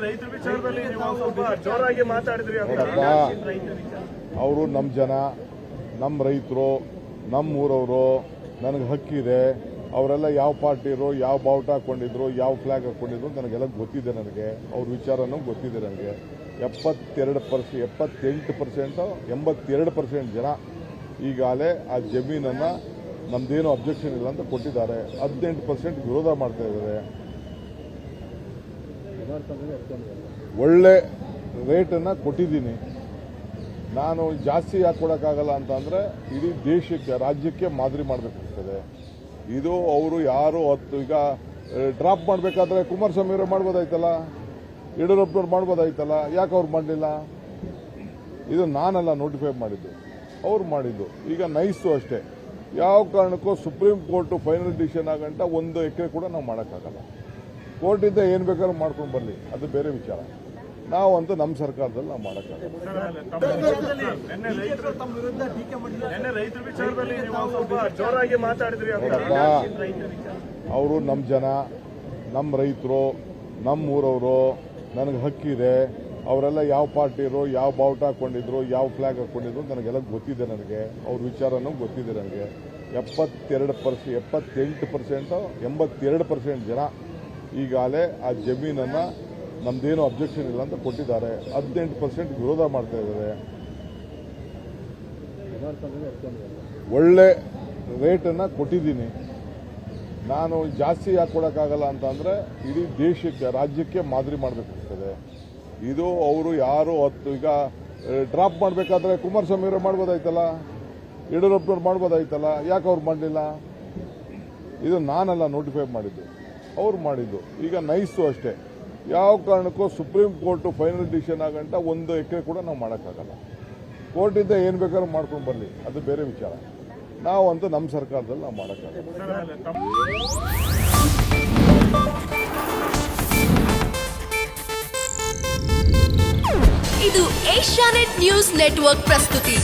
ರೈತರ ವಿಚಾರದಲ್ಲಿ ನೀವು ಸ್ವಲ್ಪ ಜೋರಾಗಿ ಮಾತಾಡಿದ್ರಿ. ಅವರು ನಮ್ಮ ಜನ, ನಮ್ಮ ರೈತರು, ನಮ್ಮ ಊರವರು, ನನಗೆ ಹಕ್ಕಿದೆ. ಅವರೆಲ್ಲ ಯಾವ ಪಾರ್ಟಿರು, ಯಾವ ಬಾವುಟ ಹಾಕೊಂಡಿದ್ರು, ಯಾವ ಫ್ಲಾಗ್ ಹಾಕೊಂಡಿದ್ರು ನನಗೆಲ್ಲ ಗೊತ್ತಿದೆ. ನನಗೆ ಅವ್ರ ವಿಚಾರನೂ ಗೊತ್ತಿದೆ. ನನಗೆ 82% ಜನ ಈಗಾಗಲೇ ಆ ಜಮೀನನ್ನು ನಮ್ದೇನು ಅಬ್ಜೆಕ್ಷನ್ ಇಲ್ಲ ಅಂತ ಕೊಟ್ಟಿದ್ದಾರೆ. 18% ವಿರೋಧ ಮಾಡ್ತಾ ಇದ್ದಾರೆ. ಒಳ್ಳೆ ರೇಟನ್ನು ಕೊಟ್ಟಿದ್ದೀನಿ. ನಾನು ಜಾಸ್ತಿ ಯಾಕೆ ಕೊಡೋಕ್ಕಾಗಲ್ಲ ಅಂತಂದರೆ ಇಡೀ ದೇಶಕ್ಕೆ, ರಾಜ್ಯಕ್ಕೆ ಮಾದರಿ ಮಾಡಬೇಕಾಗ್ತದೆ. ಇದು ಅವರು ಯಾರು ಈಗ ಡ್ರಾಪ್ ಮಾಡಬೇಕಾದ್ರೆ ಕುಮಾರಸ್ವಾಮಿ ಅವರು ಮಾಡ್ಬೋದಾಯ್ತಲ್ಲ, ಯಡಿಯೂರಪ್ಪನವ್ರು ಮಾಡ್ಬೋದಾಯ್ತಲ್ಲ, ಯಾಕೆ ಅವ್ರು ಮಾಡಲಿಲ್ಲ? ಇದು ನಾನಲ್ಲ ನೋಟಿಫೈ ಮಾಡಿದ್ದು, ಅವ್ರು ಮಾಡಿದ್ದು. ಈಗ ನೈಸು ಅಷ್ಟೇ. ಯಾವ ಕಾರಣಕ್ಕೂ ಸುಪ್ರೀಂ ಕೋರ್ಟ್ ಫೈನಲ್ ಡಿಸಿಷನ್ ಆಗಂಟ 1 ಎಕರೆ ಕೂಡ ನಾವು ಮಾಡೋಕ್ಕಾಗಲ್ಲ. ಕೋರ್ಟಿಂದ ಏನು ಬೇಕಾದ್ರೂ ಮಾಡ್ಕೊಂಡು ಬರಲಿ, ಅದು ಬೇರೆ ವಿಚಾರ. ನಾವಂತೂ ನಮ್ಮ ಸರ್ಕಾರದಲ್ಲಿ ನಾವು ಮಾಡೋಕ್ಕಾಗಲ್ಲ. ರೈತರ ವಿಚಾರದಲ್ಲಿ ನೀವು ಸ್ವಲ್ಪ ಜೋರಾಗಿ ಮಾತಾಡಿದ್ರಿ. ಅವರು ನಮ್ಮ ಜನ, ನಮ್ಮ ರೈತರು, ನಮ್ಮ ಊರವರು, ನನಗೆ ಹಕ್ಕಿದೆ. ಅವರೆಲ್ಲ ಯಾವ ಪಾರ್ಟಿರು, ಯಾವ ಬಾವುಟ ಹಾಕೊಂಡಿದ್ರು, ಯಾವ ಫ್ಲಾಗ್ ಹಾಕೊಂಡಿದ್ರು ನನಗೆಲ್ಲ ಗೊತ್ತಿದೆ. ನನಗೆ ಅವ್ರ ವಿಚಾರನೂ ಗೊತ್ತಿದೆ. ನನಗೆ 82% ಜನ ಈಗಾಗಲೇ ಆ ಜಮೀನನ್ನು ನಮ್ದೇನು ಅಬ್ಜೆಕ್ಷನ್ ಇಲ್ಲ ಅಂತ ಕೊಟ್ಟಿದ್ದಾರೆ. 18% ವಿರೋಧ ಮಾಡ್ತಾ ಇದ್ದಾರೆ. ಒಳ್ಳೆ ರೇಟನ್ನು ಕೊಟ್ಟಿದ್ದೀನಿ. ನಾನು ಜಾಸ್ತಿ ಯಾಕೆ ಕೊಡೋಕ್ಕಾಗಲ್ಲ ಅಂತಂದರೆ ಇಡೀ ದೇಶಕ್ಕೆ, ರಾಜ್ಯಕ್ಕೆ ಮಾದರಿ ಮಾಡಬೇಕಾಗ್ತದೆ. ಇದು ಅವರು ಯಾರು ಈಗ ಡ್ರಾಪ್ ಮಾಡಬೇಕಾದ್ರೆ ಕುಮಾರಸ್ವಾಮಿ ಅವರು ಮಾಡ್ಬೋದಾಯ್ತಲ್ಲ, ಯಡಿಯೂರಪ್ಪನವ್ರು ಮಾಡ್ಬೋದಾಯ್ತಲ್ಲ, ಯಾಕೆ ಅವ್ರು ಮಾಡಲಿಲ್ಲ? ಇದು ನಾನಲ್ಲ ನೋಟಿಫೈ ಮಾಡಿದ್ದು, ಅವ್ರು ಮಾಡಿದ್ದು. ಈಗ ನೈಸು ಅಷ್ಟೇ. ಯಾವ ಕಾರಣಕ್ಕೂ ಸುಪ್ರೀಂ ಕೋರ್ಟ್ ಫೈನಲ್ ಡಿಸಿಷನ್ ಆಗಂಟ 1 ಎಕರೆ ಕೂಡ ನಾವು ಮಾಡೋಕ್ಕಾಗಲ್ಲ. ಕೋರ್ಟಿಂದ ಏನು ಬೇಕಾದ್ರೂ ಮಾಡ್ಕೊಂಡು ಬರಲಿ, ಅದು ಬೇರೆ ವಿಚಾರ. ನಾವಂತೂ ನಮ್ಮ ಸರ್ಕಾರದಲ್ಲಿ ನಾವು ಮಾಡೋಕ್ಕಾಗಲ್ಲ. ಇದು ಏಷ್ಯಾನೆಟ್ ನ್ಯೂಸ್ ನೆಟ್ವರ್ಕ್ ಪ್ರಸ್ತುತಿ.